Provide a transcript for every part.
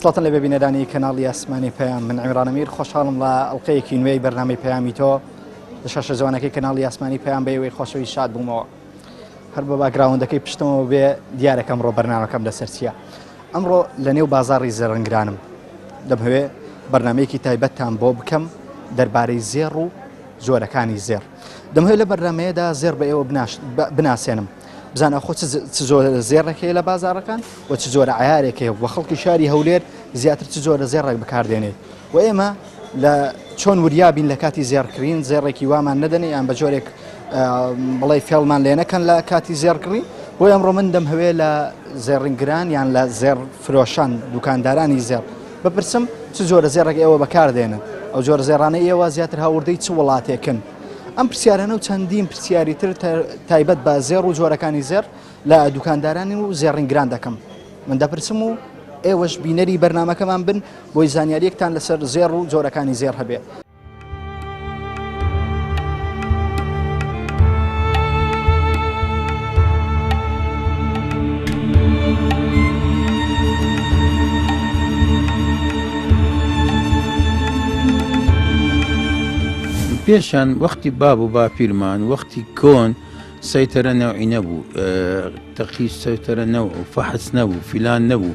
سڵاتن لە ببینەدانی کەناڵی ئاسمانی پەیام من عیمران ئەمیر خۆشحاڵم لە ئەڵقەیەکی نوێی بەرنامەی پەیامی تۆ لە شاشە جوانەکەی کەناڵی ئاسمانی پەیام بە وێی خۆشەوی شاد بوومەوە هەر بە باگراوندەکەی پشتمەوە بێ دیارەکە ئەمڕۆ بەرنامەکەم لەسەر چییە ئەمڕۆ لە نێو بازاڕی زێڕنگرانم دەمەوێ بەرنامەیەکی تایبەتتان بۆ بکەم دەربارەی زێڕ و جۆرەکانی زێڕ دەمەوێت لە بەرنامەیەدا زێڕ بە ئێوە بناسێنم بزانە خۆ چ جۆرە زێڕێکەیە لە بازاڕەکان و چ جۆرە عیارێکەیە وە خەڵکی شاری هەولێر زیاتر چ جۆرە زێڕێک بەکاردێنێت و ئێمە لە چۆن وریابین لە کاتی زێڕکردن زێڕێکی وامان نەدەنێ یان بە جۆرێک بڵێ فێڵمان لێ نەکەن لە کاتی زێڕکردی بۆ ئەمڕۆ من دەمهەوێت لە زێڕنگران یان لە زێڕ فرۆشان دوکاندارانی زێڕ بپرسم چ جۆرە زێڕێک ئێوە بەکاردێنن ئەو جۆرە زێڕانەی ئێوە زیاتر هاوردەی چ وڵاتێکن ئەم پرسیارانە و چەندین پرسیاری تر تایبەت بە زێڕ و جۆرەکانی زێڕ لە دوکاندارانی و زێڕنگران دەکەم من دەپرسم و ئێوەش بینەری بەرنامەکەمان بن بۆی زانیاریەکتان لەسەر زێڕ و جۆرەکانی زێڕ هەبێ پێشان وەختی باب و باپیرمان وەختی کۆن سەیتەرە نەوعی نەبوو تەقی سەیتەرە نەوع و فەحس نەبوو فیلان نەبوو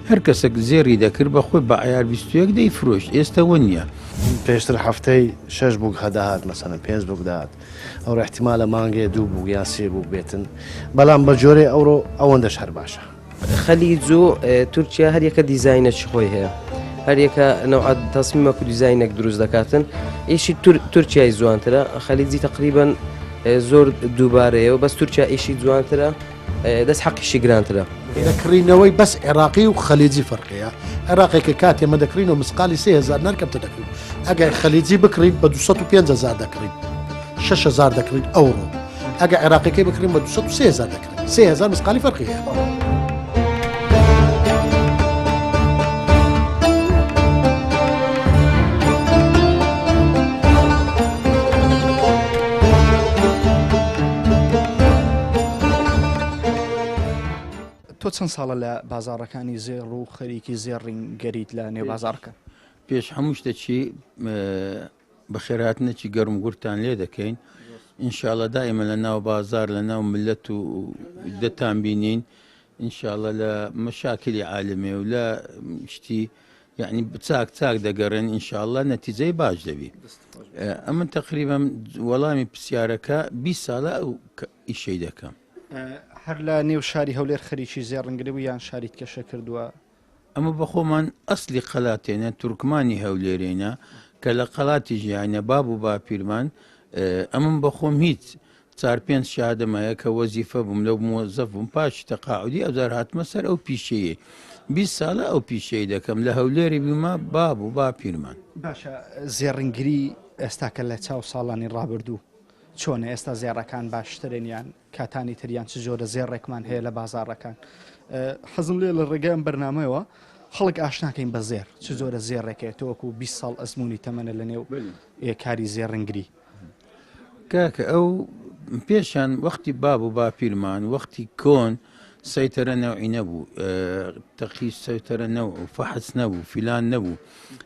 هەر کەسێک زێڕی دەکرد بەخۆی بە عیار 21 دەیفرۆشت ئێستا وە نییە پێشتر هەفتەی 6 بوو هەداهات مەسەلەن 5 بوو داهات ئەوڕۆ احتیمالە مانگێ 2 بوو یان 3 بوو بێتن بەڵام بە جۆرەی ئەوڕۆ ئەوەندەش هەر باشە خەلیج و تورکیا هەر یەکە دیزاینەکی خۆی هەیە هەر یەکە نەوع تەسمیمەک و دیزاینێک دروست دەکاتن ئیشی تورکیای جوانترە خەلیجی تقریبان زۆر دووبارەیە و بەس تورکیا ئیشی جوانترە دەست حەقیشی گرانترە دەکڕینەوەی بەس عێراقی و خەلیجی فەرقەیە عێراقێکە کاتێ مە دەکڕین و مسقالی 3000 نەرکەمتە دەکرین ئەگەر خەلیجی بکڕین بە 250,000 دەکڕین 6,000 دەکرین ئەوڕۆ ئەگە عێراقەکەی بکڕین بە 230,000 دەکرین 3000 مسقالی فەرقەیە تۆ چەند ساڵە لە بازاڕەکانی زێڕ و خەریکی زێڕینگەریت لە نێو بازارکە پێش هەموو شتێکی بە خێرهاتنێکی گەرم گورتان لێ دەکەین ئینشاءڵە دائیمە لە ناو بازار لە ناو ملەت و دەتان بینین ئینشاءڵە لە مەشاکلی عالمێ و لە شتی یعنی چاک چاک دەگەڕێن ئینشاءڵە نەتیجەی باش دەبی ئەمە تقریبا وەڵامی پرسیارەکە 20 ساڵە ئەو ئیشەی دەکەم هەر لە نێو شاری هەولێر خەریکی زێڕنگری و یان شاریت کەشە کردووە ئەمە بەخۆمان ئەسلی قەلاتێنە تورکمانی هەولێرێنە کە لە قەڵاتی ژیانە باب و باپیرمان ئەمن بەخۆم هیچ 4-5 شادەمایە کە وەزیفە بووم لەو مۆزەف بووم پاشی تەقاعودی ئەوزار هاتمە سەر ئەو پیشەیە 20 ساڵە ئەو پیشەی دەکەم لە هەولێری بیمە باب و باپیرمان باشە زێڕنگری ئێستا کە لە چاو ساڵانی ڕابردوو چۆنە ئێستا زێڕەکان باشترن یان کاتانی تریان چ جۆرە زێڕێکمان هەیە لە بازاڕەکان حەزم لێ لە ڕێگەیان بەرنامەوەوە خەڵک ئاشناکەین بە زێر چ جۆرە زێڕێکێت تۆوەکو 20 ساڵ ئەزمموی تەمەنە لە نێو کاری زێڕنگری کاکە ئەو پێشان وەختی باب و باپیرمان وەختی کۆن سەیتەرە نەوعی نەبوو تەقی سەیتەرە نەوع و فەحس نەبوو فیلان نەبوو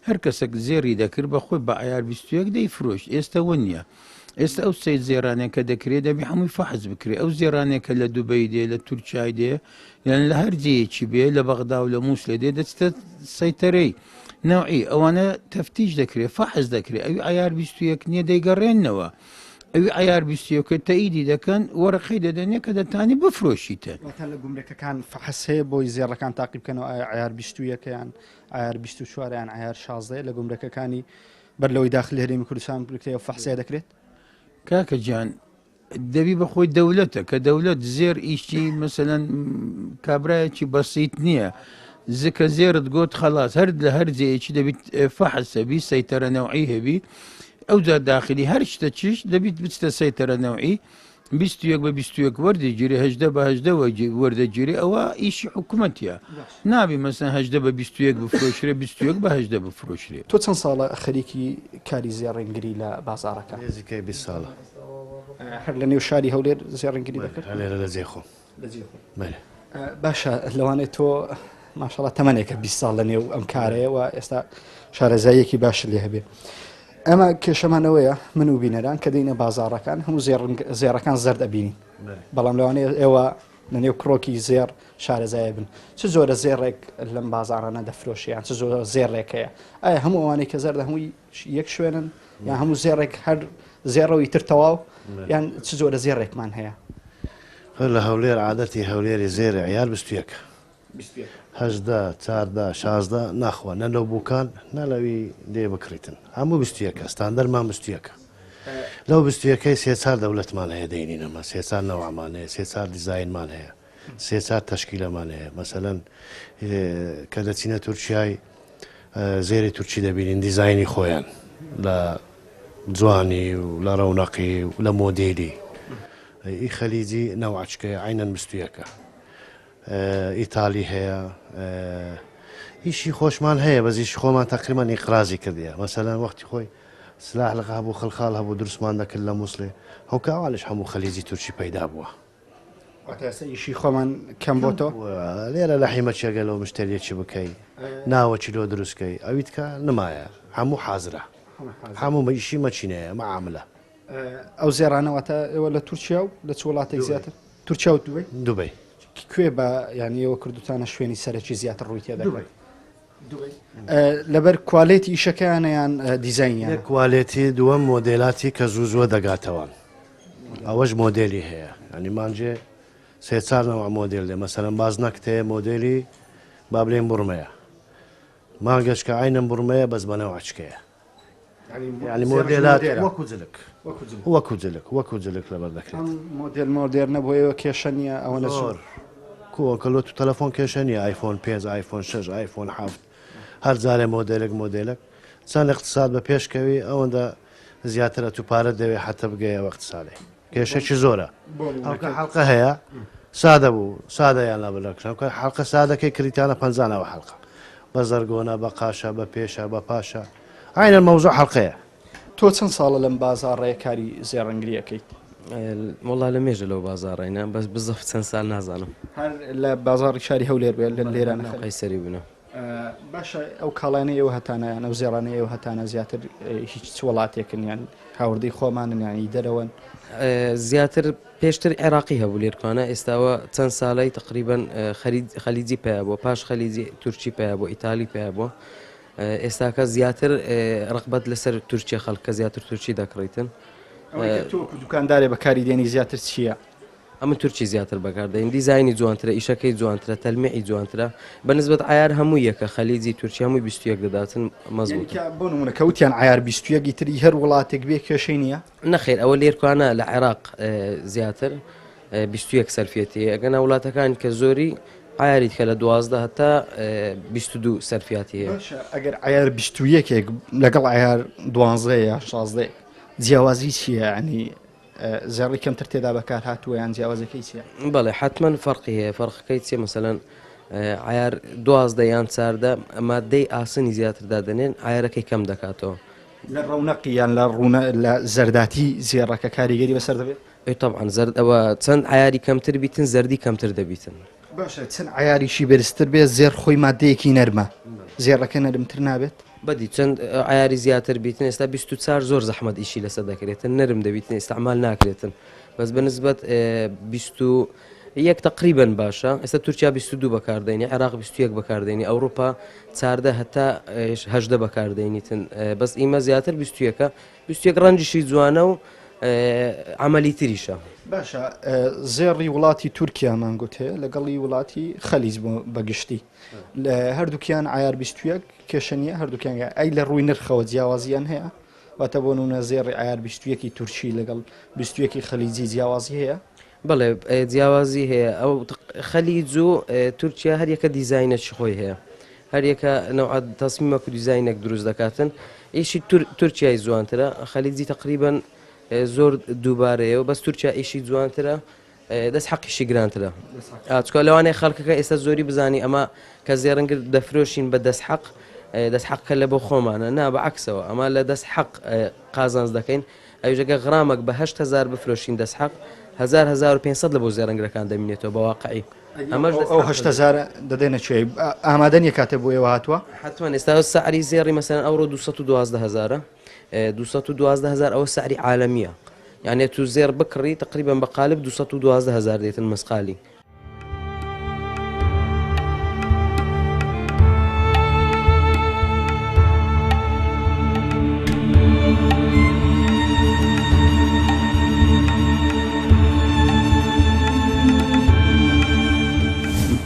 هەر کەسێک زێڕی دەکرد بەخۆی بە عیار 21 دەیفرۆشت ئێستا وە نییە ئێستا ئەو سەید زێرانێکە دەکرێت دەبی هەمووی فەحز بکرێت ئەو زێرانێکە لە دوبەی دێ لە تورکای دێ یان لە هەر جەیەکی بێ لە بەغدا و لە مووسڵێ دێ دەچتە سەیتەرەی نەوعی ئەوانە تەفتیش دەکرێت فەحز دەکرێت ئەوی عیار 21 نییە دەیگەڕێنەوە ئەوی عیار 21 تەئیدی دەکەن وەرەقەی دەدەنێت کە دەتانی بفرۆشیتە لە گومرەکەکان فەحس هەیە بۆی زێڕەکان تاقی بکەنەوە عیار 21 یان عیار 24 یان عیار 16 لە گومرەکەەکانی بەر لەوەی داخل هەرێمی کوردستان بکرێت و فەحسێ دەکرێت کاکە جان دەبی بەخۆی دەولەتە کە دەولەت زێر ئیشی مەسەلەن کابرایەکی بەسیت نییە زکە زێرت گوت خەڵاس هەر لە هەر جەیەکی دەبیت فەحسەبی سەیتەرە نەوعی هەبی ئەو جا داخلی هەر شتە چیش دەبیت بچتە سەیتەرە نەوعی 21 بە 21 وەردەگیری 18 بە 18 وەردەگیری ئەوە ئیشی حکوومەتیە نابی مەسەن 18 بە 21 بفرۆشرێ 21 بە 18 بفرۆشرێ. تۆ چەند ساڵە خەریکی کاری زێڕنگری لە بازارەکە؟ نزیکەی 20 ساڵە هەر لە نێو شاری هەولێر زێڕنگری دەکرد؟ لێرە لە جێخۆ باشە لەوانێت تۆ ماشەڵڵا تەمەنێکە 20 ساڵ لە نێو ئەم کارەیەوە ئێستا شارەزاییەکی باش لێ هەبێ. ئەمە کێشەمانەوەیە من و بینەران کە دەینە بازارەکان هەموو زێڕەکان زەرد ئەبینین بەڵام لەوانەیە ئێوە لە نێو کڕۆکی زێر شارەزایە بن چ زۆرە زێڕێک لەم بازارانە دەفرۆشیان چ زۆر زێڕێکەیە ئایا هەموو ئەوانەی کە زەردە هەمووی یەک شوێنن یان هەموو زێڕێک هەر زێڕەوەی تر تەواو یان چ زۆرە زێڕێکمان هەیە؟ لە هەولێر عادەتی هەولێری زێرە عیار 21 هەژدە چاردە شازدە ناخوا نە لەو بووکان نەلەوی دێ بکریتن هەموو 21 ستاندەرمان 21 لەو 21کەی سێچار دەوڵەتمان هەیە دەینینەمە سێچار نەوەمان هەیە سێچار دیزاینمان هەیە سێچار تەشکیلەمان هەیە مەسەلەن کە دەچینە تورکیای زێری تورکی دەبینین دیزایانی خۆیان لە جوانی و لە ڕەونەقی و لە مۆدێلی ئی خەلیجی نەوعچکەیە عینەن 21 ئیتالی هەیە ئیشی خۆشمان هەیە بەزیش خۆمان تقریبان ئیقرازی کردیە مەسەلەن وەختی خۆی سلاح لەقا هەبوو خەڵخاڵ هەبوو دروستمان دەکرد لە مووسڵێ هەوکاوالش هەموو خەلیجی تورکی پەیدا بووە ئیشی خۆمان کەم بۆ تۆ لێرە لە حیمە چێگە لەو مشتریەکی بکەی ناوە چیلۆ دروستکەی ئەویت کە نمایە هەموو حازرە هەموو مەیشی مەچینەیە مەعاملە ئەو زێرانەوەتە ئێوە لە تورکیا و لە چ وڵاتێک زیاتر تورکیا و دوبەی کوێ بە ینی ئەوە کوردستانە شوێنی سەرەکی زیاتر ڕووی تێ دەکەیت لەبەر کوالێتی ئیشەکانیان دیزاینیان کوالێتی دووەم مۆدێلاتی کە زوو زۆر دەگاتەوەن ئەوەش مۆدلی هەیە ئەنی مانجێ سێچارنەوە مۆدل دێ مەسەرەن باز نەکتەیە مۆدلی با بڵێن بڕمەیە مانگەشکە عینەم بڕمەیە بەس بەنەوە عچکەیە ینی مۆدێلات وەکو جلک لەبەر دەکرێت مۆدل مۆدێر نەبووەوە کێشە نیە ئەوە لە زۆر کۆکەلۆ تو تەلەفۆن کێشە نیە ئایفۆن 5 ئایفۆن 6 ئایفۆن 7 هەر جارێ مۆدلێک چەند اقتصاد بە پێشکەوی ئەوەندە زیاترە تو پارە دەوێت حتە بگەیە اقتصادی کێشەی زۆرە حەڵقە هەیە سادە بوو سادەیان لە بلەکشن حەڵقە سادەکەی کریتانە 50ەوە حەڵقە بە زەرگۆنە بە قاشە بە پێشە بە پاشە عینە مەوزوع حەڵقەیە. تۆ چەند ساڵە لەم بازاڕێ کاری زێڕەنگریەکەیت؟ وڵا لە مێژە لەو بازاڕێنە بەس بزەف چەند سال نازانم هەر لە بازاڕی شاری هەولێر بێت لە لێران قەیسەری بوونە. باشە ئەو کاڵانەیەوە هەتانیان ئەو زێڕانەیەوە هەتانە زیاتر هیچ وڵاتێکن یان هاوردەی خۆمانن ینی دەرەوەن زیاتر پێشتر عێراقی هەبوو لێرکانە ئێستاوە چەند ساڵی تقریبان خەلیجی پێیا بووە پاش خەلیجی تورکی پێیا بوو ئیتالی پێیا بووە ئێستاکە زیاتر ڕقبەت لەسەر تورکیە خەڵکە زیاتر تورکی دەکڕیتن دوکاندارێ بەکاری دێنی زیاتر چییە؟ ئەمە تورکی زیاتر بەکاردەین دیزایانی جوانترە ئیشەکەی جوانترە تەلمێعی جوانترە بەنسبەت عیار هەموو یەکە خەلیجی تورکی هەمووی 21 دەداتن مەزبوط بۆ نمونە کەوتیان عیار 21 تری هەر وڵاتێک بێ کێشەی نییە؟ نەخێر ئەوە لێرکانە لە عێراق زیاتر 21 سەرفێتی ئەگەنە وڵاتەکان کە زۆری عیاریت کە لە 12 هەتا 22 سەرفیاتی هەیە ئەگەر عیار 21 لەگەڵ عیار 12 یا 16 جیاوازی چییە ینی زێڕی کەمتر تێدا بەکار هاتووە یان جیاوازەکەی چییە؟ بەڵێ حتمما فەرقی هەیە فەرقەکەی چێ مەسەلەن عیار 12 یان چاردە مادەی ئاسنی زیاتردا دەنێن عیارەکەی کەم دەکاتەوە لە ڕەونەقی یان لە زەرداتی زێڕەکە کاریگەری بەسەر دەبێت؟ طبعا زرد ئەوە چەند عیاری کەمتر بیتن زەردی کەمتر دەبیتن باشە چەند عیاریشی بەرزتر بێت زێر خۆی مادەیەکی نەرمە زێڕەکە نەرمتر نابێت؟ بەدی چەند عیاری زیاتر بیتن ئێستا 24 زۆر زەحمەت ئیشی لەسەر دەکرێتن نەرم دەبیتن ئێستعمال ناکرێتن بەس بەنسبەت 21 تقریبن باشە ئێستا تورکیا 22 بەکاردێنی عێراق 21 بەکاردێنی ئەوروپا 14 هەتا 18 بەکاردێنیتن بەس ئیمە زیاتر 21 ڕەنجیشی جوانە و عملی تریشە باشە زێڕی وڵاتی تورکیامان گوت هەیە لەگەڵی وڵاتی خەلیج بەگشتی لە هەردووکیان عیار 21 کێشە نیە هەردووکیان ئەی لە ڕووی نرخەوە جیاوازیان هەیە واتە بۆ نونە زێڕی عیار 21 تورکی لەگەڵ 21 خەلیجی جیاوازی هەیە؟ بەڵێ جیاوازی هەیە ئەو خەلیج و تورکیا هەر یەکە دیزاینەکی خۆی هەیە هەر یەکە نەوعەت تەسمیمەک و دیزاینێک دروست دەکاتن ئیشی تورکیای جوانترە خەلیجی تقریبان زۆر دووبارەیە و بەس تورکیا ئیشی جوانترە دەست حەقیشی گرانترە چکە لەوانەیە خەڵکەکە ئێستا زۆری بزانی ئەمە کە زێڕنگر دەفرۆشین بە دەست حەق دەست حەقکە لە بۆ خۆمانە نا بەعکسەوە ئەمە لە دەست حەق قازانز دەکەین ئەوژەکە غرامێک بە 8,000 بفرۆشین دەست حەق 1500 لە بۆ زێڕنگەکان دەمینێتەوە بە واقعی ئەمەش ئەو 8,000 دەدێنە کوێ ئامادەنیە کاتێ بۆ ئێوە هاتووە حتوان ئێستا سعری زێڕی مەسەن ئەوڕۆ 212,000 212,000 ئەوە سعری عالەمیە یعنی تو زێر بکڕی تقریبا بە قالب 212,000 دێتن مەسقالی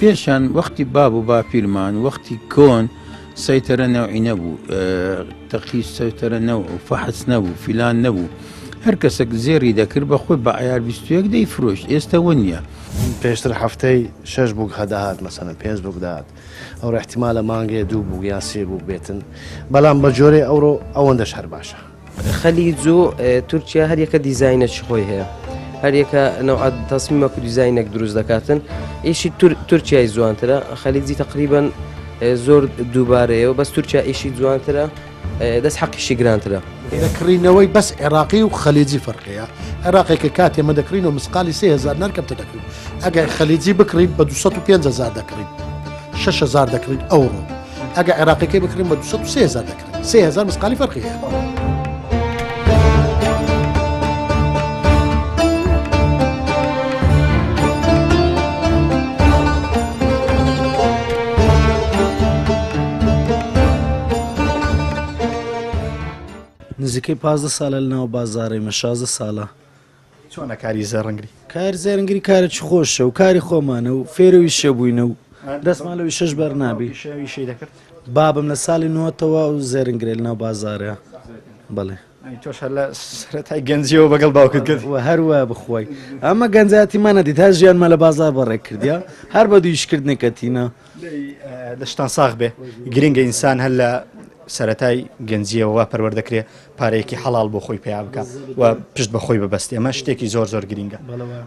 پێشان وەختی باب و باپیرمان وەختی کۆن سەیتەرە نەوعی نەبوو تەقی سەیتەرە نەوع و فەحس نەبوو فیلان نەبوو هەر کەسێک زێری دەکرد بەخۆی بە عیار 21 دەیفرۆشت ئێستا وە نییە پێشتر هەفتەی 6 بووک هەداهات مەسەن 5 بووک داهات ئەوڕە احتیمالە مانگێ 2 بوو یان 3 بوو بێتن بەڵام بە جۆرێ ئەوڕۆ ئەوەندەش هەر باشە خەلیج و تورکیا هەر یەکە دیزاینەی خۆی هەیە هەر یەکە نەوعات تەسمیمەک و دیزاینێک دروست دەکاتن ئیشی تورکیای جوانترە خەلیجی تقریبا زۆر دووبارەیە و بەس تورکیا ئیشی جوانترە دەست حەقیشی گرانترە دەکڕینەوەی بەس عێراقی و خەلیجی فەرقەیە عێراقێکە کاتێ ئێمە دەکڕین و مسقالی 3,000 نەرکەمتە دەکرین ئەگەر خەلیجی بکڕین بە 205,000 دەکڕین 6,000 دەکرین ئەوڕۆ ئەگە عێراقەکەی بکڕین بە 203,000 دەکرین 3,000 مسقالی فەرقەیە نزیکەی 15 ساڵە لەناو بازارێمە 16 ساڵە چۆنە کاری زێڕنگری کاری زێرنگری کارێکی خۆشە و کاری خۆمانە و فێرەوی شەبووینە و دەستمالەوەی 6 بەرنابی شەویشی دەکرد بابم لە ساڵی نوتەوە و زێرنگرێ لەناو بازارەیە بڵێ تۆش هەر لە سەرەتای گەنجیەوە بەگەڵ باوکت کرد و هەروە بخۆی ئەمە گەنجاتیمانە دیت تا ژیانمە لە بازار بەڕێک کردیا هەر بە دویشکردنێکەتینە دەشتان ساغ بێ گرنگە ئینسان هەر لە سەرەتای گەنجیەوە پەروەردەکرێ پارەیەکی حەڵال بۆ خۆی پێیا بکە و پشت بەخۆی ببەستی ئەمە شتێکی زۆر زۆر گرنگە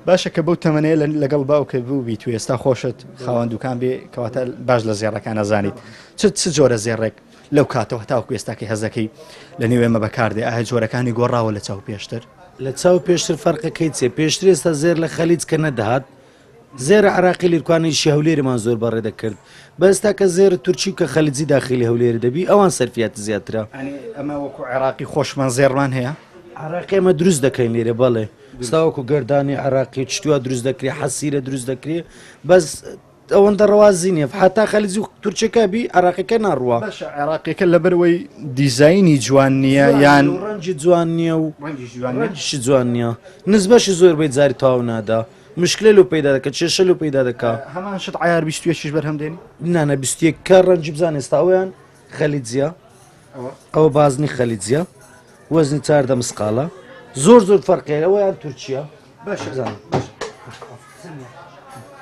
باشە کە بەو تەمەنەیە لەگەڵ باوکە بوو بیت و ئێستا خۆشت خاوەن دوکان بێ کەواتە باش لە زێڕەکان نەزانیت چ جۆرە زێڕێک لەو کاتەوە تاوکو ئێستاکەی هەزەکەی لە نێوێمە بەکاردێ ئایا جۆرەکانی گۆڕاوە لە چاو پێشتر لە چاو پێشتر فەرقەکەی چێ پێشتر ئێستا زێر لە خەلیج کە نەدەهات زێرە عراقی لێرکوانیشی هەولێرمان زۆر بەڕێ دەکرد بەستا کە زێرە تورکی کە خەلیجی داخلی هەولێر دەبی ئەوان سەرفیات زیاترە ئەمە وەکو عێراقی خۆشمان زێڕمان هەیە عراقی ئەمە دروست دەکەین لێرە بەڵێ ستاوەکو گەردانی عراقی چتووە دروست دەکرێت حەسیرە دروست دەکرێت بەس ئەوەندە ڕەوازی نیە حتا خەلیجی و تورکەکە بی عراقیەکە ناڕوە عێراقیەکە لەبەرەوەی دیزایانی جوان نییە یان ڕەنجی جوان نییە و ڕەنجیشی جوان نییە نزبەشی زۆر بەی جاری تاو نادا مشکلە لەو پەیدا دەکە کێشە لەو پەیدا دەکا هەمان شت عیار 21 بەرهەم دێنی نانە 21 کە ڕەنجی بزان ئێستا ئەویان خەلیجیە ئەوە بازنی خەلیجیە وەزنی 4 مسقالە زۆر زۆر فەرقێ ئەویان تورکیا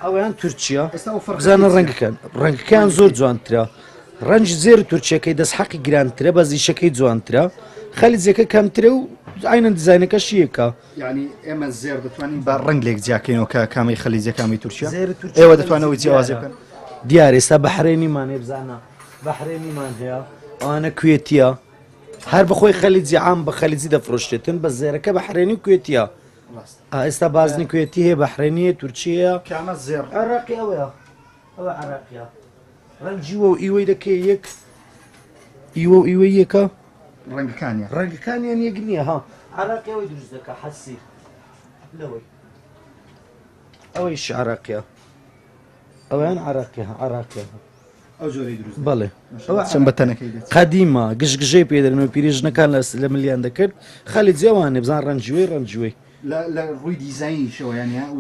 ئەویان تورکیا بزانە ڕەنگەکەیان زۆر جوانترە ڕەنج زێر تورکیەکەی دەست حەقی گرانترە بە زیشەکەی جوانترە خەلیجەکە کەمترە و عینەن دیزاینەکە شیەکە ینی ئێمە زێر دەتوانین بە ڕنگ لێک جیاکەینەوە کە کامی خەلیجە کامی تورکیا ئێوە دەتوانەوەی جیاوازی بکەن دیار ئێستا بەحرێنیمان بزانە بەحرێنیمان هەیە ئەوانە کوێتیە هەر بەخۆی خەلیجی عام بە خەلیجی دەفرۆشتێتن بە زێرەکە بەحرێنی و کوێتیە ئێستا بازنی کوێتی هەیە بەحرێنیە تورکیە کامە زێر عراقی ئەوەیە ئەوە عراقیە ڕەنجیوە و ئیوەی دەکەی یەک ئیوە و ئیوەی یەکە ڕەنگەکانیان یەک نییە ها عراقی ئەوەی دروست دەکە حەسیر لەوەی ئەوەیش عراقیە ئەویان عراقیە بەڵێ چەند بەتەنەکەی قەدیمە گشتگژەی پێدەرنەوە پیرێژنەکان لە ملیان دەکرد خەلی جێوانێ بزان ڕەنجوێ لە ڕووی دیزایشەوە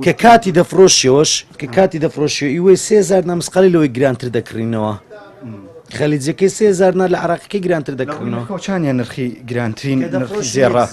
کە کاتی دەفرۆشیەوەش کە کاتی دەفرۆشیەوە ئیوەی 3,000 نامسقالی لەوەی گرانتر دەکڕینەوە خەلیجەکەی 3,000 لە عراقیەکەی گرانتر دەکڕینەوە چانیان نرخی گرانترین زێڕە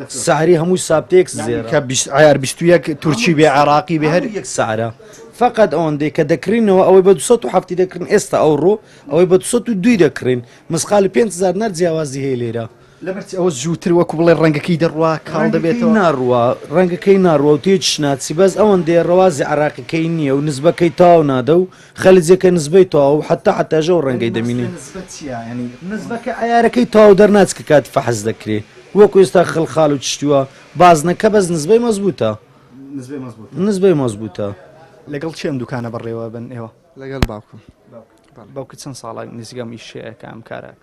سعری هەمووی سابتێک زێرە کە عیار 21 تورکی بێ عراقی بێ هەر یەک سعرە فقط ئەوەندەی کە دەکرینەوە ئەوەی بە 270 دەکردن ئێستا ئەوڕۆ ئەوەی بە 202 دەکڕین مسقالی 5,000 نەر جیاوازی هەیە لێرە لەبەر ئەوە زووتر وەکو بڵێ ڕەنگەکەی دەڕوا کاڵ دەبێتەوە ناڕوە ڕەنگەکەی ناڕوە و تێچ ناچی بەس ئەوەن دێ ڕەوازی عراقیەکەی نییە و نزبەکەی تاو نادە و خەلیجەکە نزبەی تاو و حتاژە و ڕەنگەی دەمینێ نزبەکە عیارەکەی تاو دەرناچکە کات فەحز دەکرێ وەکو ئێستا خەڵخاڵ و چشتووە بازنەکە بەس نزبەی مەزبوطە نزبەی مەزبوطە لەگەڵ چێم دوکانە بەڕێوە بن ئێوە لەگەڵ باوکم باوکە چەند ساڵە نزیگەم ئیشەیەکە ئەم کارە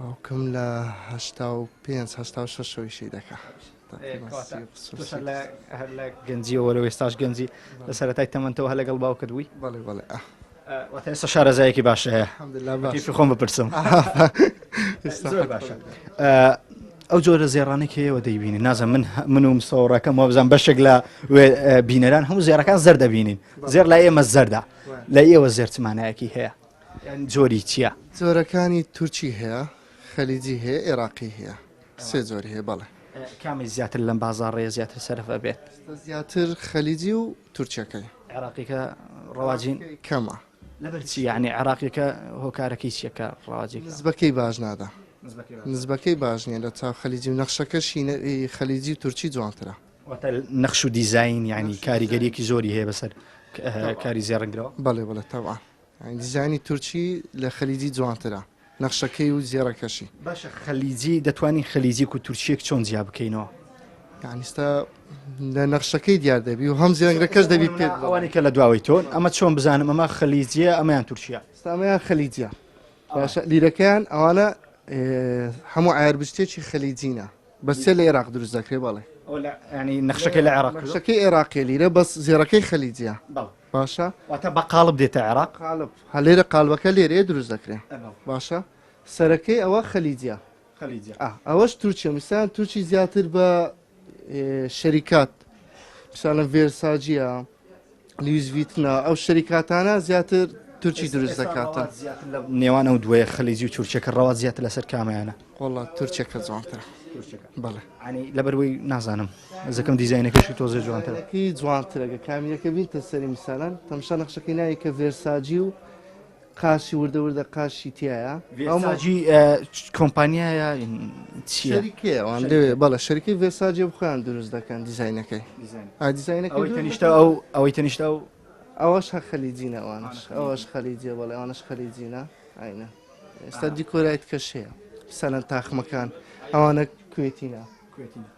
باوکم لە 85-86 دەکە هەر لە گەنجیەوە وەرە ئێستاش گەنجی لە سەرەتای تەمەندەوە هە لەگەڵ باوکت وی بەڵێ بەڵێ واتە ئێستا شارەزایەکی باشە هەیە کیفی خۆم بپرسم ئەو جۆرە زێڕانێک هەیەوە دەیبینین نازم من و مسۆڕەکەم وە بزان بەشێک لە بینەران هەموو زێرەکان زەر دەبینین زێر لای ئێمە زەردا لە ئێوە زێرچمانایەکی هەیە جۆری چییە؟ جۆرەکانی تورکی هەیە خەلیجی هەیە عێراقی هەیە سێ جۆری هەیە بەڵێ کامی زیاتر لەم بازاڕێ زیاتر سەرفە بێت زیاتر خەلیجی و تورکیەکەی عێراقیکە ڕەواجین کەمە لەبەر چی یعنی عێراقیەکە هۆکارەکەی چیەکە ڕەواجی نزبەکەی باش نادا نزبەکەی باش نییە لە چاو خەلیجی و نەخشەکەشی خەلیجی و تورکی جوانترە نەخش و دیزین ینی کاریگەریەکی زۆری هەیە بەسەر کاری زێڕنگرەوە بەڵێ بڵێ تەوا دیزانی تورکی لە خەلیجی جوانترە نەخشەکەی و زێڕەکەشی باشە خەلیجی دەتوانین خەلیجی و تورکیەک چۆن جیا بکەینەوە یانیستا لە نەخشەکەی دیار دەبی و هەم زێرەنگەکەش دەبی پێ ئەوانی کە لە دواوی تۆن ئەمە چۆن بزانم ئەمە خەلیجیە ئەمەیان تورکیا ئەمەیان خەلیجیە باشە لیرەکەیان ئەوانە هەموو عایربستێکی خەلیجینە بەسێ لە عێراق دروست دەکرێت بەڵێ ینی نەخشەکەی لە عێراق نەخشەکەی عێراقی لیرە بەس زێڕەکەی خەلیجیە باشە واتە بە قاڵب دێتە عێراق قالب هەلێرە قالبەکە لێرەیە دروست دەکرێت باشە سەرەکەی ئەوە خەلیجیە ئەوەش تورکیە میسان تورکی زیاتر بە شەریکات مثالە ڤێرساجیە لیویس ڤیتنا ئەو شەریکاتانە زیاتر تورکی دروست دەکاتن نێوان ئەو دوێ خەلیجی و تورکیەکە ڕەوا زیاتر لەسەر کامەیانە وڵات تورکیەکە جوانترە بەڵێ ینی لەبەروەی نازانم زەکەم دیزایینەکەشی تۆزە جوانترە جوانترەگە کامیەکە بینتە سەری میسالان تەمشا نەخشەکەی ناوی کە ڤێرساجی و قاشی وردە وردە قاشی تایە ئەوماجی کۆمپانیایە شەریکەوان لێ بەڵە شەریکی ڤێرساجی بخۆیان دروست دەکەن دیزایینەکەی ئەوەی تەنیشتە ئەوەی تەنیشتە و ئەوەش هە خەلیجینە ئەوانش ئەوەش خەلیجیە بەڵێ ئەوانش خەلیجینە ئاینە ئێستا دیکۆرایت کەشەیە سەلەن تاخمەکان ئەوانە کوێتینە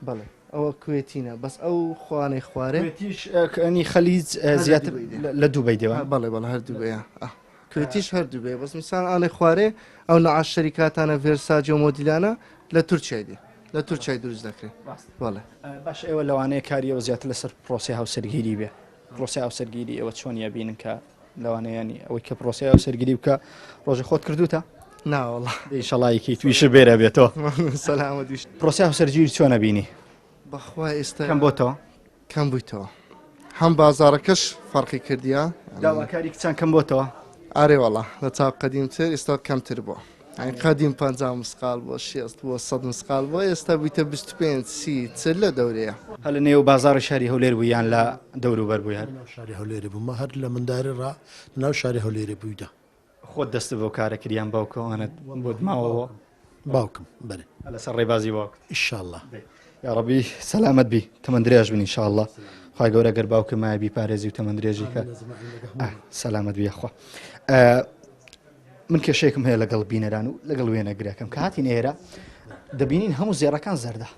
بەڵێ ئەوە کوێتینە بەس ئەو خوانەی خوارێ ئەنی خەلیج زیاتر لە دووبەی دێوە بەڵێ بەڵ هەردووبەیە کوێتیش هەردوو بێ بەس میسان ئاڵێ خوارێ ئەو نەعاش شەریکاتانە ڤێرساجی و مۆدیلانە لە تورکیای دی لە تورکیای دروست دەکرێت بەڵێ باش ئێوە لەوانەیە کاریەوە زیاتر لەسەر پرۆسی هاوسەرگیری بێ پرۆسی هاوسەرگیری ئەوە چۆنیە بینن کە لەوانەیەنی ئەوەی کە پرۆسی هاوسەرگیری بکە ڕۆژە خۆت کردوتە ناوەڵە ئیشەڵایەکی تویشە بێرە بێتەوە سەلامە دویش پرۆسی هاوسەرگیری چۆنە بینی بەخوا ئێستا کەم بۆتەوە کەم بوویتەوە هەم بازارەکەش فەرقی کردیە داواکاری کچان کەم بۆتەوە ئارێ وەڵا لە چاو قەدیمتر ئێستا کەمتر بووە ئەین قەدیم 50 مسقال بۆ 6 بۆ 100 مسقال بۆ ئێستا بوویتە 25 30 چل لە دەورەیە هەل لە نێو بازاڕی شاری هەولێر بوویان لە دەوروبەر بوویان شاری هەولێری بوومە هەر لە منداری ڕا ناو شاری هەولێری بوویدا خۆت دەست بۆ کارەکریان باوکەوانت بۆ دماوەوە باوکم بەێ لەسەر ڕێبازی باوک ئیشاءله یاڕەبی سەلامت بی تەمەندرێژ بن ئینشاءڵڵە خی گەورە گەر باوکەمای بیپارێزی و تەمەندرێژی کە سەلامت بیەخوا من کێشەیەکم هەیە لەگەڵ بینەران و لەگەڵ وێنەگرەکەم کە هاتی نێرە دەبینین هەموو زێڕەکان زەردە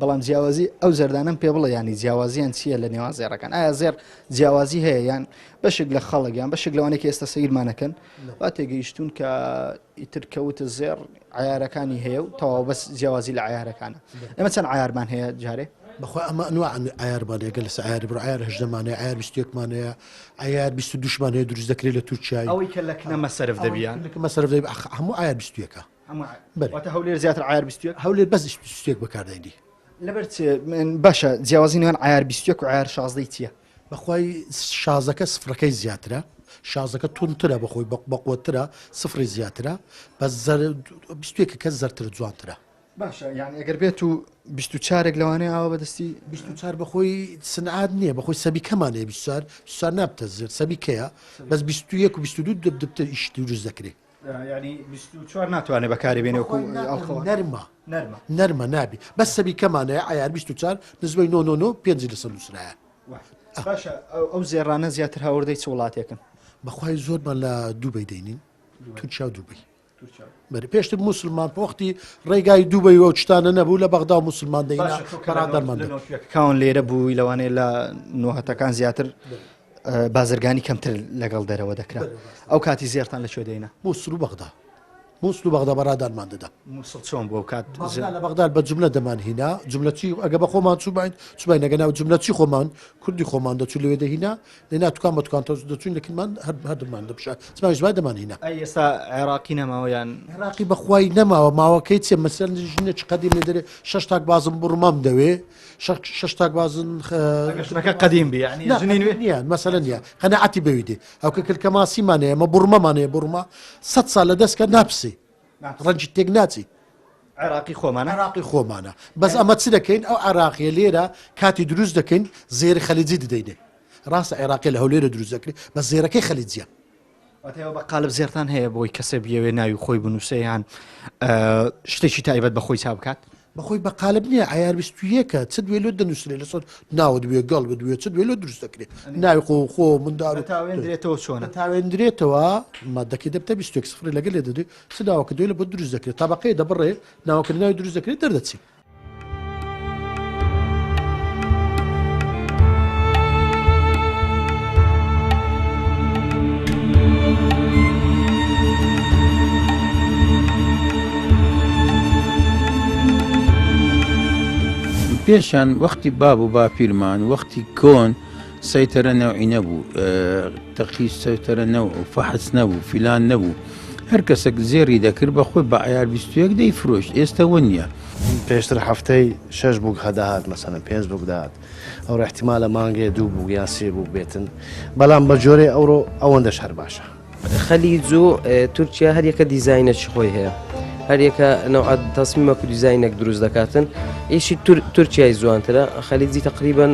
بەڵام جیاوازی ئەو زەردانم پێ بڵێ ینی جیاوازیان چییە لە نێوان زێڕەکان ئایا زێر جیاوازی هەیە یان بەشێک لە خەڵکیان بەشێک لەوانێکی ئێستا سەیرمانەکەن وا تێگەیشتون کە ئیتر کەوتە زێر عیارەکانی هەیە و تەواو بەس جیاوازی لە عیارەکانە ئێمە چەند عیارمان هەیە جارێ بەخوا ئەمە ئەنواع عیاربانەیە گەل لەس عیار بڕ عیار هەژدەمانەیە عیار 21مانەیە عیار 22مانەیە دروست دەکرێت لە تورکیای ئەوەی کە لە کنە مەسەرف دەبیان مەسەرف دەبی هەموو عیار 21 واتە هەولێر زیاتر عیار 21 هەولێر بەس 21 بەکاردێنی لەبەر باشە جیاوازی نوێن عیار 21 و عیار 16 چییە بەخوای شازەکە سفرەکەی زیاترە شازەکە تونترە بەخۆی بەقوترە سفری زیاترە بە 21 کە زەرتر جوانترە باشە یان ئەگەر بێت و 24 لەوانەیە ئاوە بەدەستی 24 بەخۆی سنعات نییە بەخۆی سەبیکەمانەیە 24 نابتە زر سەبیکەیە بەس 21 و 22 دەبتە ئیش دروست دەکرێت ینی 24 ناتوانێت بەکاری بێنێ وەکو نەرمە نەرمە نەرمە نابی بەسەبی کەمانەیە ئایار 24 نزبەی 9 پێنج لەسەر نووسرایە باشە ئەو زێڕانە زیاتر هاوردەی چ وڵاتێکن بەخوای زۆرمان لە دووبەی دەینین تورکیا و دووبەی بەری پێشتر مسلمان وەختی ڕێگای دووبەی و شتانە نەبوو لە بەغدا و مسلمان دەینا بەرادەرمان کاون لێرە بووی لەوانەیە لە نۆهەتەکان زیاتر بازرگانی کەمتر لەگەڵ دەرەوە دەکرا ئەو کاتی زێرتان لەکوێ دەینە مووسڵ و بەغدا مووسڵ و بەغدا بەرادارمان دەدا مووسڵ چۆن بۆ کات لە بەغداد بە جملە دەمان هینا جملەتی ئەگە بە خۆمان چوبین نەگەنا و جملەتی خۆمان کوردی خۆمان دەچوو لەوێ دەهینا لێنا توکان بە توکان دەچوین لەکنمان هەردمان دەبشە سمای ژمای دەمان هینا ئێستا عێراقی نەماوەیان عێراقی بەخوای نەماوە ماوەکەی چێ مەسەر ژنێ چ قەدیم لێ دەرێ شەش تاک بازم بڕمام دەوێ شەش تاک بازن شتەکە قەدیم بی یعنی نییە مەسەلە نییە قەنەعەتی بەویدێ ئەو کە کلکە ماسیمانەیە مە بڕمەمانەیە بڕما 100 ساڵ لە دەستکە ناپسی ڕەنجی تێک ناچی عێراقی خۆمانە عراقی خۆمانە بەس ئەمە چ دەکەین ئەو عراقیە لێرە کاتی دروست دەکەین زێری خەلیجی دەدەینێ ڕاستە عێراقی لە هەولێرە دروست دەکرێت بە زێرەکەی خەلیجیە بە قالب زێرتان هەیە بۆی کەسە بیاوێ ناوی خۆی بنووسیان شتێکی تایبەت بە خۆی چا بکات بەخۆی بە قالب نییە ئایار 21کە چ دوێ لۆ دەنووسێت لە سۆ ناوە دوێ گەڵ بە چ دوێ لۆ دروست دەکرێت ناوی خۆ منداڵ تاوێنرێتەوە چۆنە تاوێنرێتەوە مادەکەی دەبتە 20 سفر لەگەل لێ دەدوێت چ ناوەکە دوێ لە بۆ دروست دەکرێت تابقەی دەبڕێ ناوەکە ناوی دروست دەکرێت دەردەچی پێشان وەختی باب و باپیرمان وەختی کۆن سەیتەرە نەوعی نەبوو تەقیس سەیتەرە نەوع و فەحس نەبوو فیلان نەبوو هەر کەسێک زێری دەکرد بەخۆی بە عیار 21 دەیفرۆشت ئێستا وە نییە پێشتر هەفتەی 6 بووک هەداهات مەسەن 5 بووک داهات ئەو احتیمالە مانگێ 2 بووک یان 3 بووک بێتن بەڵام بە جۆرێ ئەوڕۆ ئەوەندەش هەر باشە خەلیج و تورکیا هەر یەکە دیزاینەی خۆی هەیە هەر یەکە نەوعات تەسمیمە و دیزاینێک دروست دەکاتن ئیشی تورکیای جوانترە خەلیجی تقریبان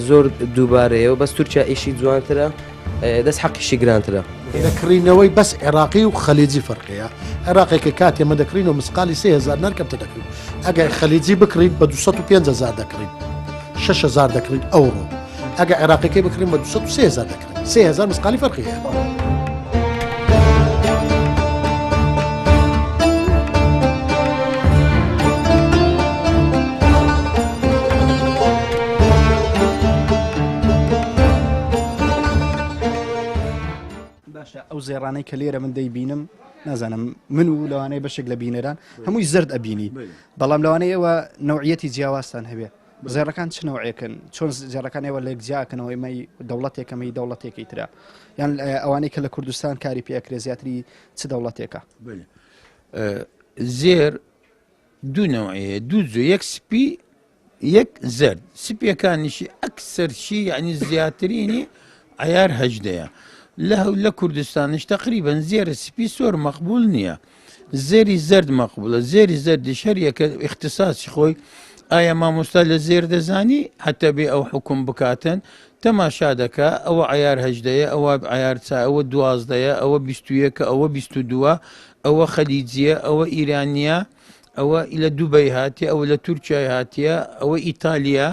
زۆر دووبارەیە و بەس تورکیا ئیشی جوانترە دەست حەقیشی گرانترە دەکڕینەوەی بەس عێراقی و خەلیجی فەرقەیە عێراقێکە کاتێ ئێمە دەکرین و مسقالی 3000 نەرکەمتە دەکرین ئەگەر خەلیجی بکرین بە 250,000 دەکرین 6,000 دەکرین ئەوڕۆ ئەگە عێراقەکەی بکرین بە 230,000 دەکرین 3000 مسقالی فەرقەیە ئەو زێڕانەی کە لێرە من دەیبینم نازانم من و لەوانەیە بەشێک لە بینەران هەمووی زرد ئەبینی بەڵام لەوانەیە نەوعەتی جیاوازتان هەبێ زێڕەکان چ نەوعەکەن چۆن زێڕەکانەوە لە یەکجیاکەنەوەی مەی دەوڵەتێکەمەی دەوڵەتێکی ترە یان ئەوانەی کە لە کوردستان کاری پێکرێ زیاتری چ دەوڵەتێکە زێر دوو نەوعەیە دوو جۆ یەک سپی یەک زرد سپیەکانیشی ئەکسەرشی یعنی زیاترینی عیار هەژدەیە لە کوردستانش تقریبا زێرە سپی سۆر مەقبول نییە زێری زرد مەقبولە زێری زەردی شەریەکە اختصاصی خۆی ئایا مامۆستا لە زێر دەزانی حتا بێ ئەو حکوم بکاتن تەماشا دەکا ئەوە عیار هەژدەیە ئەوە عیار چا ئەوە 12 ئەوە 21 ئەوە 22 ئەوە خەلیجیە ئەوە ئیرانیە ئەوە لە دووبەی هاتیە ئەوە لە تورکیای هاتیە ئەوە ئیتالیا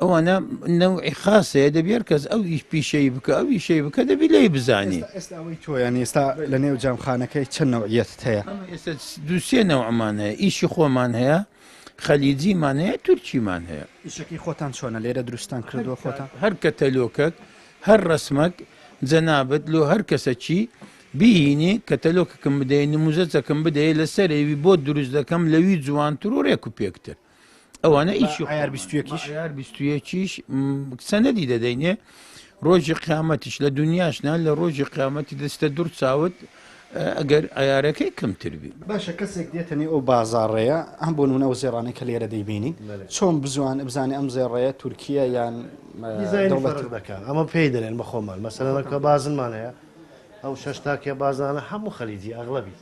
ئەوانە نەوعی خاصەیە دەبێت کەس ئەو پیشەی بکە ئەو ئیشەی بکە دەبی لێی بزانی ئێستاەوەی تۆیان ئێستا لە نێو جامخانەکەی چەند نەوعیەت هەیە ئێستا دووسێ نەوعمان هەیە ئیشی خۆمان هەیە خەلیجیمان هەیە تورکیمان هەیە ئیشەکەی خۆتان چۆنە لێرە دروستان کردووە خۆتان هەر کەتەلۆکەک هەر ڕسمەک جەنابەت لۆ هەر کەسە چی بینی کەتەلۆکەکەم بدەیە نموزەچەکەم بدەیە لەسەرەوی بۆ دروست دەکەم لەوی جوانتر و ڕێک و پێکتر ئەوانە ئیشی عیار 21کیش سەنەدی دەدەینێ ڕۆژی قیامەتیش لە دنیاشنا لە ڕۆژی قیامەتی دەستە دوور چاوت ئەگەر ئایارەکەی کەمتربی باشە کەسێک دێتنی ئەو بازاڕەیە ئەم بۆ نونە و زێڕانەی کە لێرە دەیبینین چۆن بزانێ ئەم زێڕەیە تورکیە یان دەکەن ئەمە پێی دەرێن بە خۆمان مەسەلەکە بازنمان هەیە ئەو شەش تاکێ بازانە هەموو خەلیجی ئەغڵەبی